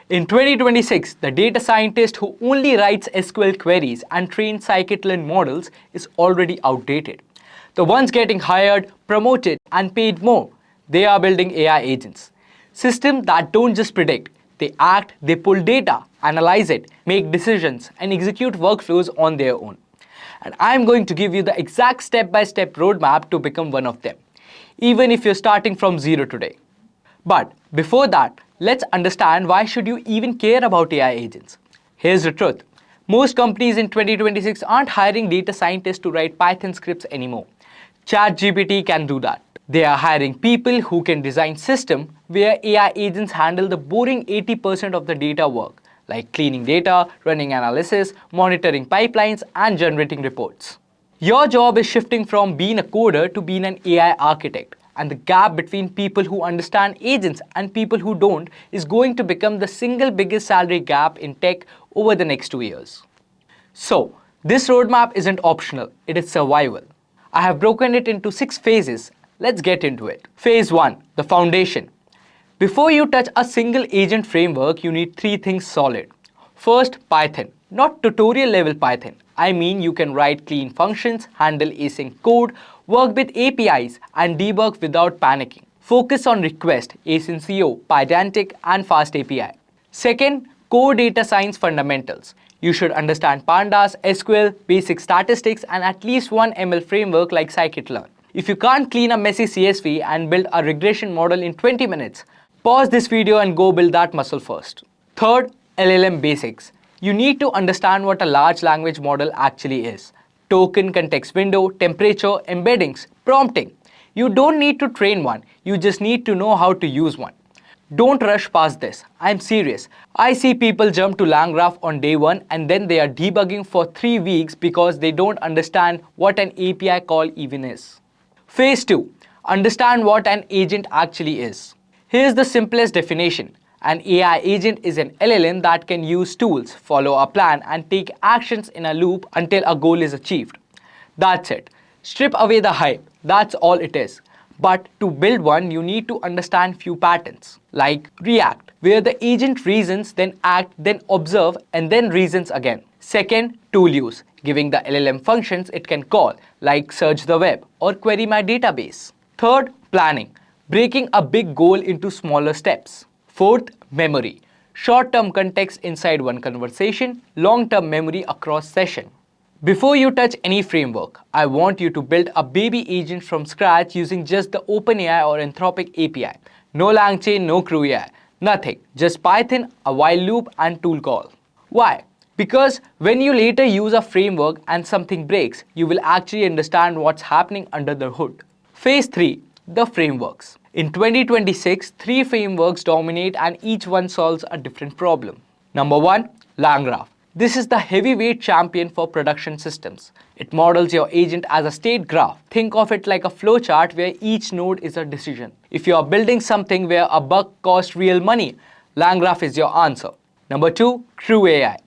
In 2026, the data scientist who only writes SQL queries and trains Scikit-learn models is already outdated. The ones getting hired, promoted, and paid more, they are building AI agents. Systems that don't just predict, they act, they pull data, analyze it, make decisions, and execute workflows on their own. And I'm going to give you the exact step-by-step roadmap to become one of them, even if you're starting from zero today. But before that, let's understand why should you even care about AI agents. Here's the truth. Most companies in 2026 aren't hiring data scientists to write Python scripts anymore. ChatGPT can do that. They are hiring people who can design systems where AI agents handle the boring 80% of the data work, like cleaning data, running analysis, monitoring pipelines, and generating reports. Your job is shifting from being a coder to being an AI architect, and the gap between people who understand agents and people who don't is going to become the single biggest salary gap in tech over the next 2 years. So, this roadmap isn't optional, it is survival. I have broken it into 6 phases. Let's get into it. Phase 1, the foundation. Before you touch a single agent framework, you need 3 things solid. First, Python. Not tutorial level Python. I mean you can write clean functions, handle async code, work with APIs, and debug without panicking. Focus on request, asyncio, Pydantic, and FastAPI. Second, core data science fundamentals. You should understand pandas, SQL, basic statistics, and at least one ML framework like Scikit-learn. If you can't clean a messy CSV and build a regression model in 20 minutes, pause this video and go build that muscle first. Third, LLM basics. You need to understand what a large language model actually is. Token, context window, temperature, embeddings, prompting. You don't need to train one, you just need to know how to use one. Don't rush past this. I'm serious. I see people jump to LangGraph on day 1 and then they are debugging for 3 weeks because they don't understand what an API call even is. Phase 2. Understand what an agent actually is. Here's the simplest definition. An AI agent is an LLM that can use tools, follow a plan, and take actions in a loop until a goal is achieved. That's it. Strip away the hype. That's all it is. But to build one, you need to understand few patterns, like React, where the agent reasons, then act, then observe, and then reasons again. Second, tool use, giving the LLM functions it can call, like search the web or query my database. Third, planning, breaking a big goal into smaller steps. Fourth, memory, short-term context inside one conversation, long-term memory across session. Before you touch any framework, I want you to build a baby agent from scratch using just the OpenAI or Anthropic API. No LangChain, no CrewAI, nothing. Just Python, a while loop, and tool call. Why? Because when you later use a framework and something breaks, you will actually understand what's happening under the hood. Phase 3, the frameworks. In 2026, 3 frameworks dominate and each one solves a different problem. Number 1, LangGraph. This is the heavyweight champion for production systems. It models your agent as a state graph. Think of it like a flowchart where each node is a decision. If you are building something where a bug costs real money, LangGraph is your answer. Number 2, CrewAI.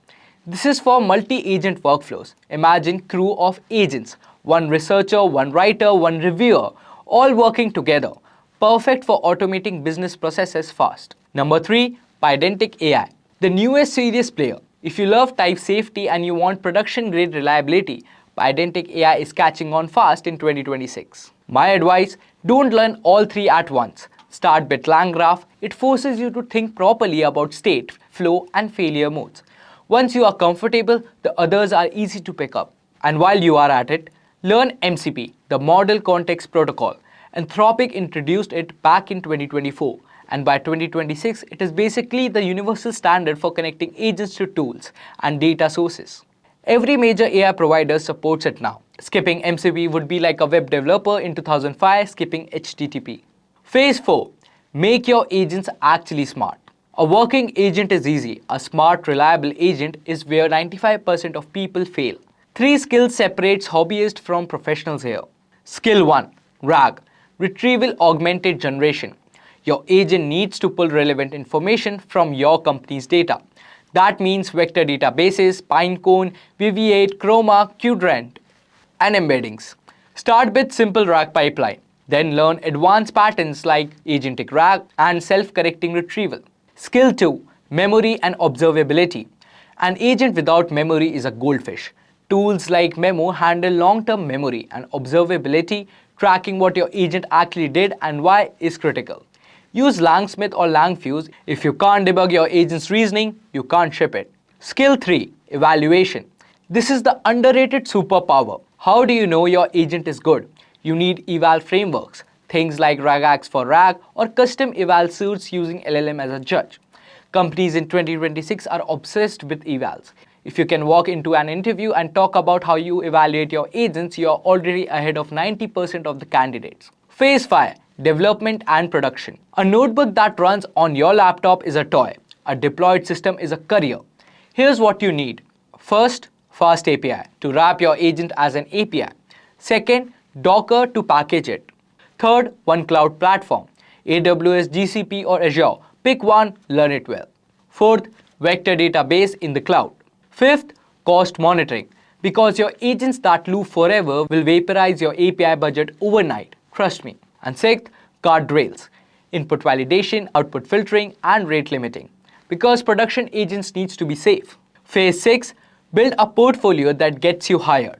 This is for multi-agent workflows. Imagine crew of agents, one researcher, one writer, one reviewer, all working together. Perfect for automating business processes fast. Number 3, PydanticAI, the newest serious player. If you love type safety and you want production-grade reliability, PydanticAI is catching on fast in 2026. My advice, don't learn all 3 at once. Start with LangGraph. It forces you to think properly about state, flow, and failure modes. Once you are comfortable, the others are easy to pick up. And while you are at it, learn MCP, the Model Context Protocol. Anthropic introduced it back in 2024. And by 2026, it is basically the universal standard for connecting agents to tools and data sources. Every major AI provider supports it now. Skipping MCP would be like a web developer in 2005 skipping HTTP. Phase 4. Make your agents actually smart. A working agent is easy. A smart, reliable agent is where 95% of people fail. 3 skills separates hobbyists from professionals here. Skill 1. RAG. Retrieval Augmented Generation. Your agent needs to pull relevant information from your company's data. That means vector databases, Pinecone, Viviate, Chroma, Qdrant, and embeddings. Start with simple RAG pipeline. Then learn advanced patterns like Agentic RAG and self-correcting retrieval. Skill 2. Memory and observability. An agent without memory is a goldfish. Tools like Memo handle long-term memory, and observability, tracking what your agent actually did and why, is critical. Use Langsmith or Langfuse. If you can't debug your agent's reasoning, you can't ship it. Skill 3. Evaluation. This is the underrated superpower. How do you know your agent is good? You need eval frameworks, things like RAGAX for RAG or custom eval suits using LLM as a judge. Companies in 2026 are obsessed with evals. If you can walk into an interview and talk about how you evaluate your agents, you are already ahead of 90% of the candidates. Phase 5. Development and production. A notebook that runs on your laptop is a toy. A deployed system is a career. Here's what you need. First, FastAPI to wrap your agent as an API. Second, Docker to package it. Third, one cloud platform. AWS, GCP or Azure. Pick one, learn it well. Fourth, vector database in the cloud. Fifth, cost monitoring. Because your agents that loop forever will vaporize your API budget overnight. Trust me. And sixth, guardrails. Input validation, output filtering, and rate limiting. Because production agents needs to be safe. Phase 6, build a portfolio that gets you hired.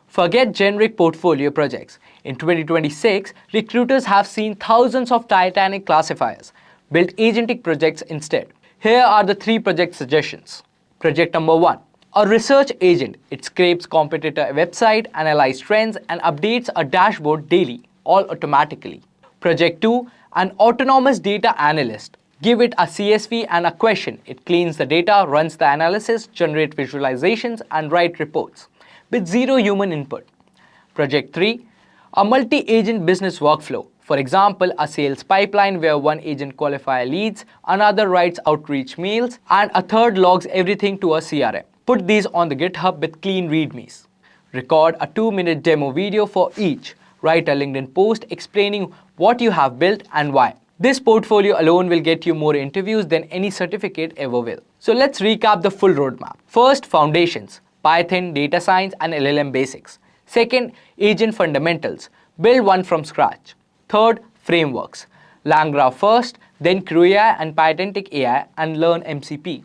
Forget generic portfolio projects. In 2026, recruiters have seen thousands of Titanic classifiers. Build agentic projects instead. Here are the 3 project suggestions. Project number 1. A research agent. It scrapes competitor website, analyzes trends, and updates a dashboard daily, all automatically. Project 2. An autonomous data analyst. Give it a CSV and a question. It cleans the data, runs the analysis, generates visualizations, and writes reports with zero human input. Project 3. A multi-agent business workflow. For example, a sales pipeline where one agent qualifies leads, another writes outreach mails, and a third logs everything to a CRM. Put these on the GitHub with clean readmes. Record a 2-minute demo video for each. Write a LinkedIn post explaining what you have built and why. This portfolio alone will get you more interviews than any certificate ever will. So let's recap the full roadmap. First, foundations. Python, data science, and LLM basics. Second, agent fundamentals. Build one from scratch. Third, frameworks. LangGraph first, then CrewAI and PydanticAI, and learn MCP.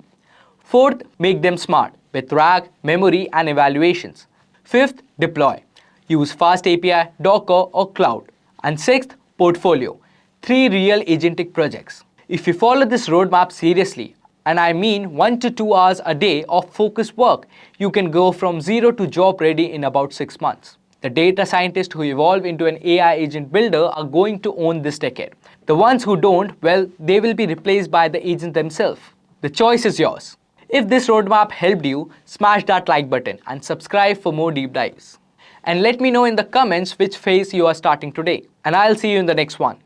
Fourth, make them smart with RAG, memory, and evaluations. Fifth, deploy. Use FastAPI, Docker, or cloud. And sixth, portfolio. 3 real agentic projects. If you follow this roadmap seriously, and I mean 1 to 2 hours a day of focused work, you can go from zero to job ready in about 6 months. The data scientists who evolve into an AI agent builder are going to own this decade. The ones who don't, well, they will be replaced by the agents themselves. The choice is yours. If this roadmap helped you, smash that like button and subscribe for more deep dives. And let me know in the comments which phase you are starting today. And I'll see you in the next one.